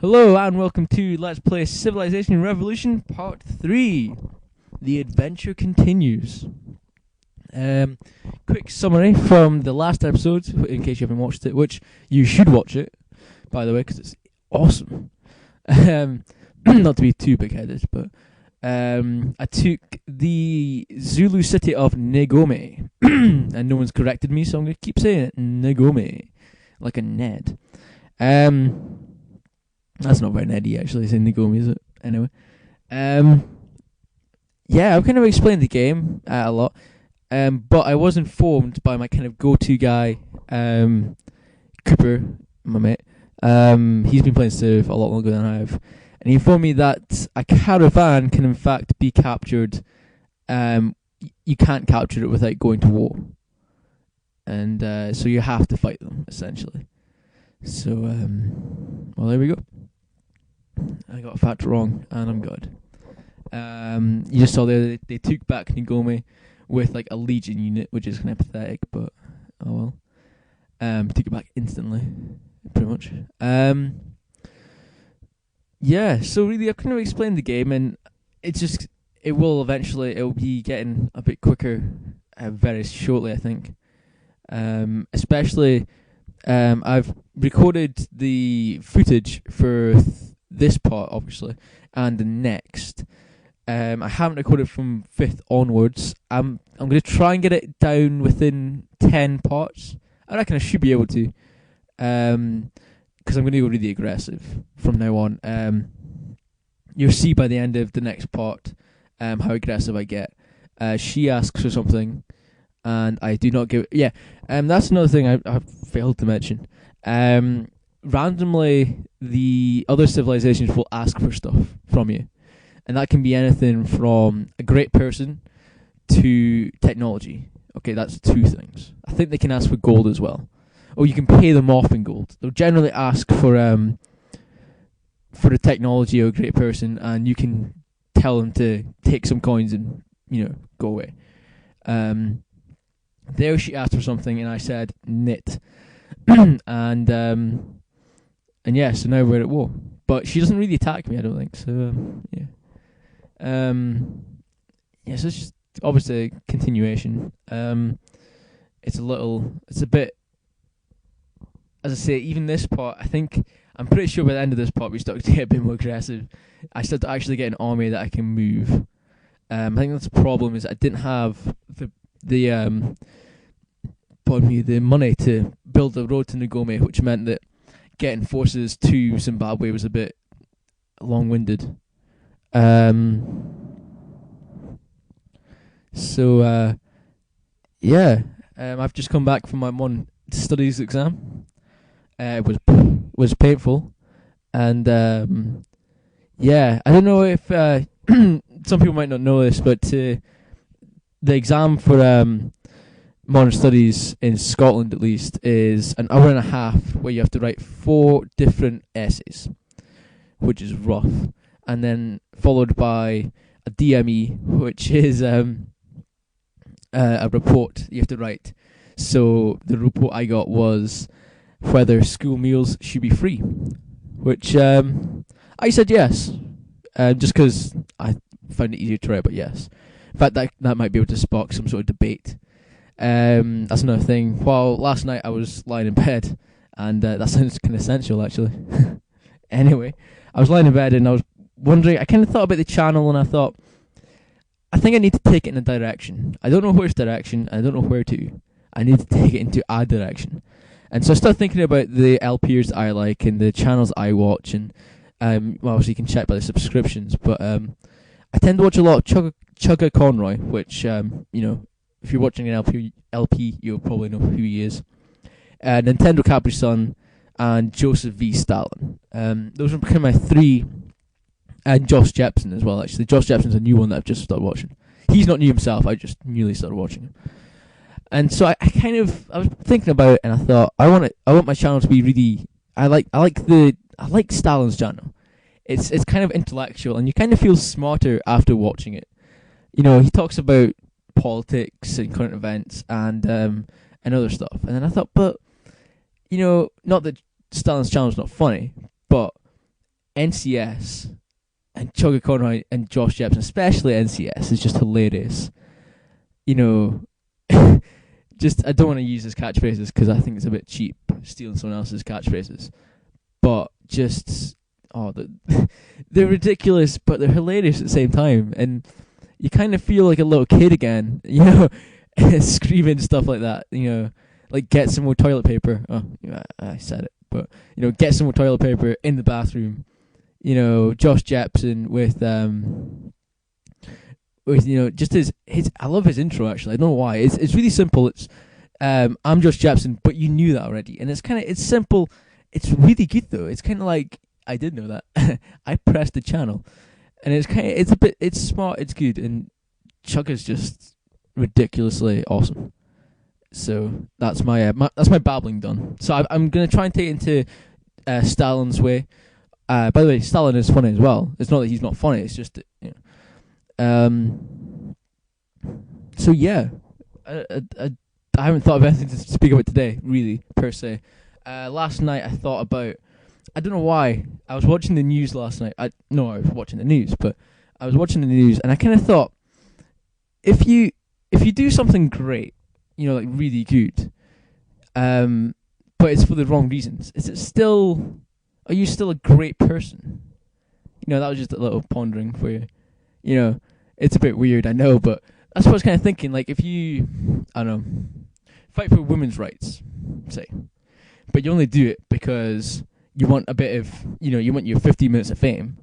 Hello and welcome to Let's Play Civilization Revolution Part 3. The adventure continues. Quick summary from the last episode, in case you haven't watched it, which you should watch it, by the way, because it's awesome. Not to be too big-headed, but I took the Zulu city of Negome, and no one's corrected me, so I'm going to keep saying it, Negome, like a Ned. That's not very Neddy, actually. It's in Negome, is it? Anyway. Yeah, I've kind of explained the game a lot. But I was informed by my kind of go-to guy, Cooper, my mate. He's been playing Civ a lot longer than I have. And he informed me that a caravan can in fact be captured. You can't capture it without going to war. And so you have to fight them, essentially. So, well, there we go. I got a fact wrong, and I'm good. You just saw there they took back Negome with like a legion unit, which is kind of pathetic, but oh well. Took it back instantly, pretty much. Yeah, so really I've kind of explained the game, and it'll be getting a bit quicker very shortly, I think. Especially, I've recorded the footage for this part, obviously, and the next. I haven't recorded from 5th onwards. I'm going to try and get it down within 10 parts. I reckon I should be able to, because I'm going to go really aggressive from now on. You'll see by the end of the next part how aggressive I get. She asks for something, and I do not give it. Yeah, that's another thing I failed to mention. Randomly, the other civilizations will ask for stuff from you. And that can be anything from a great person to technology. Okay, that's two things. I think they can ask for gold as well. Or you can pay them off in gold. They'll generally ask for the technology of a great person, and you can tell them to take some coins and, go away. There she asked for something, and I said, knit. And yeah, so now we're at war. But she doesn't really attack me, I don't think. So, yeah. So it's just obviously a continuation. It's a bit, as I say, even this part, I'm pretty sure by the end of this part we started to get a bit more aggressive. I started to actually get an army that I can move. I think that's the problem, is I didn't have the money to build a road to Negome, which meant that getting forces to Zimbabwe was a bit long-winded. I've just come back from my one studies exam. It was painful, and I don't know if some people might not know this, but the exam for modern studies in Scotland, at least, is an hour and a half where you have to write 4 different essays, which is rough. And then followed by a DME, which is a report you have to write. So the report I got was whether school meals should be free, which I said yes, just because I found it easier to write, but yes. In fact, that might be able to spark some sort of debate. That's another thing. Well, last night I was lying in bed, and that sounds kind of sensual, actually. Anyway, I was lying in bed and I was wondering, I kind of thought about the channel, and I thought, I think I need to take it in a direction. I don't know which direction, I don't know where to. I need to take it into a direction. And so I started thinking about the LPers I like and the channels I watch, and obviously you can check by the subscriptions, but I tend to watch a lot of Chugga Conroy, which, if you're watching an LP, you'll probably know who he is. Nintendo Capri Sun and Joseph V. Stalin. Those are kind of my 3. And Josh Jepson as well, actually. Josh Jepson's a new one that I've just started watching. He's not new himself, I just newly started watching him. And so I was thinking about it, and I thought, I want my channel to be really, I like Stalin's channel. It's kind of intellectual, and you kind of feel smarter after watching it. He talks about politics and current events and other stuff. And then I thought, but, not that Stalin's channel's not funny, but NCS and Chugga Conroy and Josh Jepson, especially NCS, is just hilarious. You know, just I don't want to use his catchphrases because I think it's a bit cheap stealing someone else's catchphrases. But just they're ridiculous, but they're hilarious at the same time, and you kind of feel like a little kid again. You know, screaming stuff like that. You know, like get some more toilet paper. Oh, I said it, but you know, get some more toilet paper in the bathroom. You know, Josh Jepson with you know, just his I love his intro actually. I don't know why. It's really simple. It's I'm Josh Jepson, but you knew that already. And it's simple. It's really good though. It's kind of like I did know that. I pressed the channel. And it's smart, it's good, and Chugga's just ridiculously awesome. So that's my babbling done. So I'm going to try and take it into Stalin's way. By the way, Stalin is funny as well. It's not that he's not funny. It's just that, you know. So yeah, I haven't thought of anything to speak about today, really, per se. Last night I thought about. I don't know why. I was watching the news last night. I was watching the news, but I was watching the news, and I kind of thought, if you do something great, you know, like really good, but it's for the wrong reasons, are you still a great person? You know, that was just a little pondering for you. You know, it's a bit weird, I know, but that's what I was kind of thinking. Like, if you, I don't know, fight for women's rights, say, but you only do it because you want a bit of, you know, you want your 15 minutes of fame,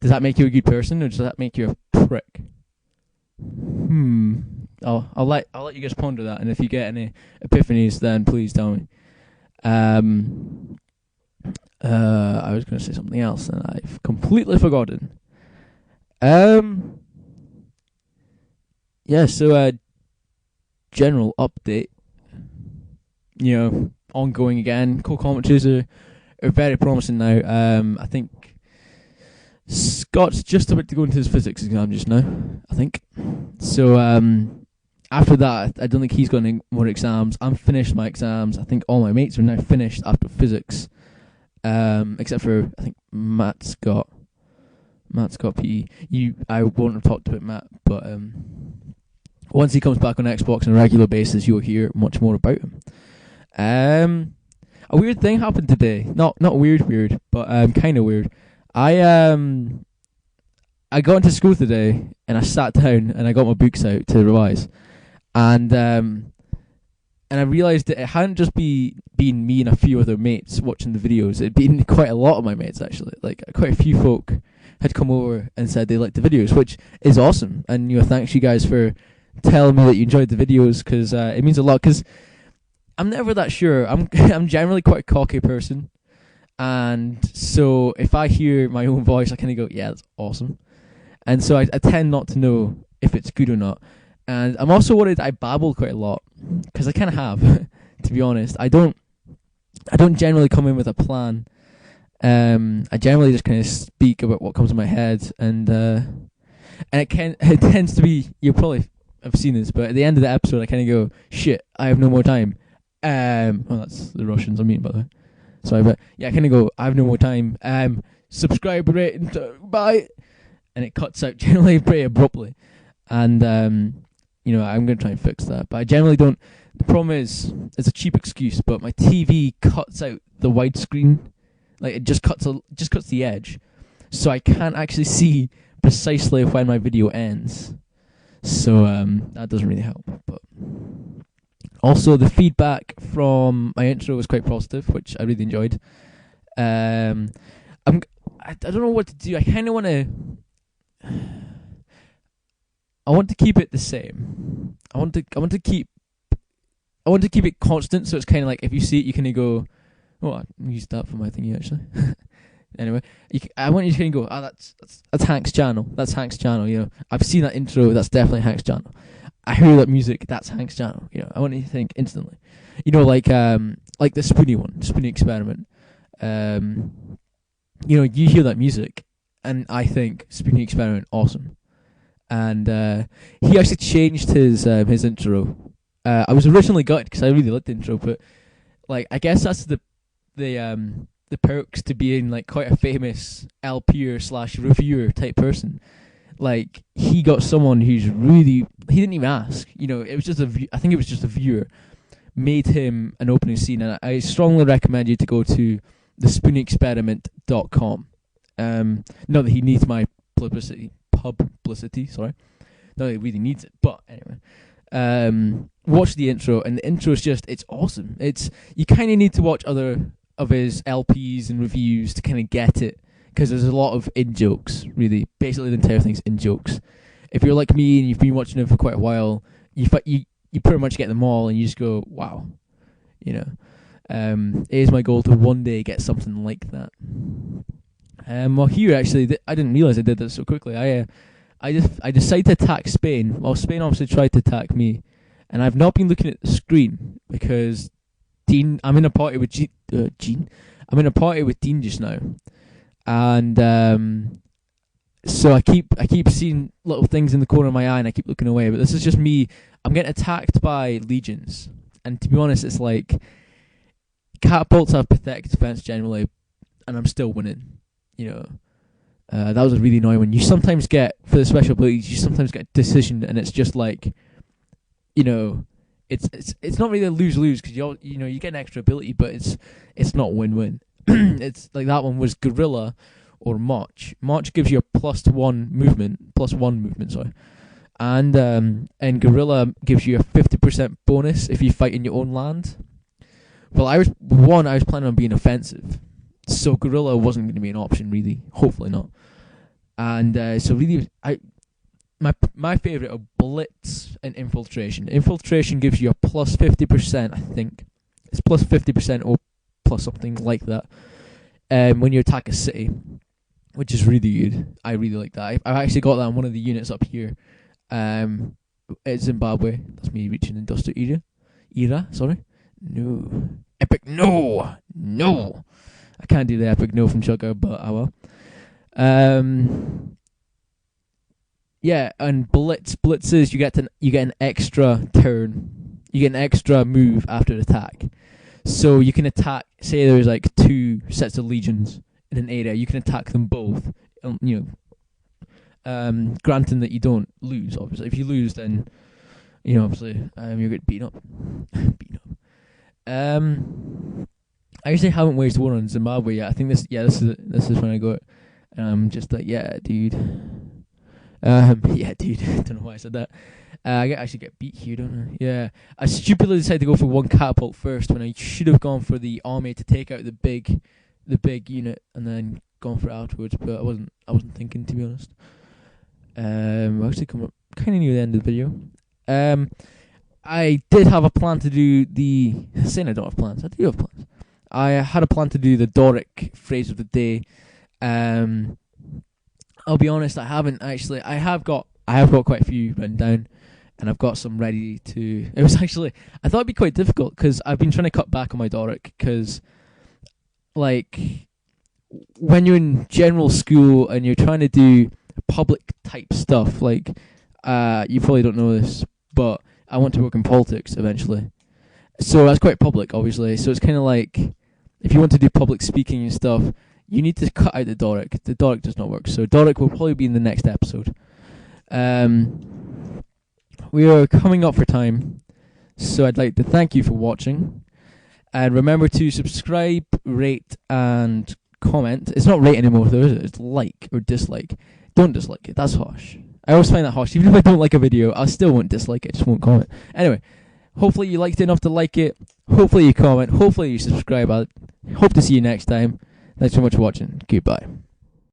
does that make you a good person, or does that make you a prick? I'll let you guys ponder that, and if you get any epiphanies, then please tell me. I was going to say something else, and I've completely forgotten. Yeah, so, general update. You know, ongoing again. Co-commentaries are very promising now. I think Scott's just about to go into his physics exam just now, I think. So, after that, I don't think he's got any more exams. I'm finished my exams. I think all my mates are now finished after physics. Except for, I think Matt's got PE. I won't have talked about Matt, but once he comes back on Xbox on a regular basis, you'll hear much more about him. A weird thing happened today. Not weird, but kind of weird. I got into school today, and I sat down and I got my books out to revise, and I realised that it hadn't just been me and a few other mates watching the videos. It'd been quite a lot of my mates, actually. Like, quite a few folk had come over and said they liked the videos, which is awesome. And, you know, thanks you guys for telling me that you enjoyed the videos, because it means a lot. Because I'm never that sure. I'm generally quite a cocky person. And so if I hear my own voice, I kind of go, yeah, that's awesome. And so I tend not to know if it's good or not. And I'm also worried I babble quite a lot, because I kind of have, to be honest. I don't generally come in with a plan. I generally just kind of speak about what comes in my head, and it tends to be, you probably have seen this, but at the end of the episode, I kind of go, shit, I have no more time. Well, that's the Russians I mean, by the way. Sorry, but yeah, I kind of go, I have no more time. Subscribe rate, bye. And it cuts out generally pretty abruptly. And, you know, I'm going to try and fix that. But I generally don't. The problem is, it's a cheap excuse, but my TV cuts out the widescreen. Like, it just cuts the edge. So I can't actually see precisely when my video ends. So that doesn't really help. But also, the feedback from my intro was quite positive, which I really enjoyed. I don't know what to do. I kind of want to. I want to keep it the same. I want to keep it constant, so it's kind of like if you see it, you kind of go, "Oh, I used that for my thingy actually." Anyway, I want you to kind of go, that's Hank's channel. That's Hank's channel. You know, I've seen that intro. That's definitely Hank's channel. I hear that music. That's Hank's channel. You know, I want you to think instantly. You know, like the Spoonie one, Spoonie Experiment. You know, you hear that music, and I think Spoonie Experiment awesome. And he actually changed his intro. I was originally gutted because I really liked the intro, but like I guess that's the the perks to being like quite a famous LPer slash reviewer type person. Like, he got someone who's really, he didn't even ask. You know, it was just I think it was just a viewer made him an opening scene, and I strongly recommend you to go to thespoonexperiment.com. Not that he needs my publicity, sorry. Not that he really needs it, but anyway. Watch the intro, and the intro is just, it's awesome. You kind of need to watch other of his LPs and reviews to kind of get it, because there's a lot of in-jokes, really. Basically, the entire thing's in-jokes. If you're like me and you've been watching him for quite a while, you pretty much get them all, and you just go, wow. You know, it is my goal to one day get something like that. Well, here, actually, I didn't realise I did this so quickly. I decided to attack Spain. Well, Spain obviously tried to attack me, and I've not been looking at the screen because I'm in a party with Dean just now, and so I keep seeing little things in the corner of my eye, and I keep looking away. But this is just me. I'm getting attacked by legions, and to be honest, it's like catapults have pathetic defense generally, and I'm still winning. You know. That was a really annoying one. You sometimes get, for the special abilities, you sometimes get a decision, and it's just like, you know, it's not really a lose-lose, because you get an extra ability, but it's not win-win. It's like that one was Gorilla or March. March gives you a +1 movement, sorry, and Gorilla gives you a 50% bonus if you fight in your own land. Well, I was planning on being offensive. So Gorilla wasn't going to be an option, really. Hopefully not. And so really, my favourite are Blitz and Infiltration. Infiltration gives you a +50%, I think. It's +50% or plus something like that when you attack a city, which is really good. I really like that. I've actually got that on one of the units up here. It's Zimbabwe. That's me reaching industrial era. Sorry. No. Epic no. I can't do the epic no from Chugga, but I will. Yeah, and blitzes, you get an extra turn. You get an extra move after attack. So you can attack, say there's like 2 sets of legions in an area, you can attack them both. Granting that you don't lose, obviously. If you lose, then obviously you're getting beaten up. I actually haven't waged war on Zimbabwe yet. I think this is when I got it. Just like, yeah, dude. Yeah, dude. Don't know why I said that. I actually get beat here, don't I? Yeah. I stupidly decided to go for one catapult first when I should have gone for the army to take out the big unit and then gone for it afterwards. But I wasn't thinking, to be honest. We're actually coming up kind of near the end of the video. I did have a plan to do saying I don't have plans. I do have plans. I had a plan to do the Doric phrase of the day. I'll be honest, I haven't actually. I have got quite a few written down, and I've got some ready to. It was actually, I thought it'd be quite difficult because I've been trying to cut back on my Doric because, like, when you're in general school and you're trying to do public type stuff, like, you probably don't know this, but I want to work in politics eventually. So that's quite public, obviously. So it's kind of like, if you want to do public speaking and stuff, you need to cut out the Doric. The Doric does not work. So Doric will probably be in the next episode. We are coming up for time. So I'd like to thank you for watching. And remember to subscribe, rate, and comment. It's not rate anymore, though, is it? It's like or dislike. Don't dislike it. That's harsh. I always find that harsh. Even if I don't like a video, I still won't dislike it. I just won't comment. Anyway. Hopefully you liked it enough to like it. Hopefully you comment. Hopefully you subscribe. I hope to see you next time. Thanks so much for watching. Goodbye.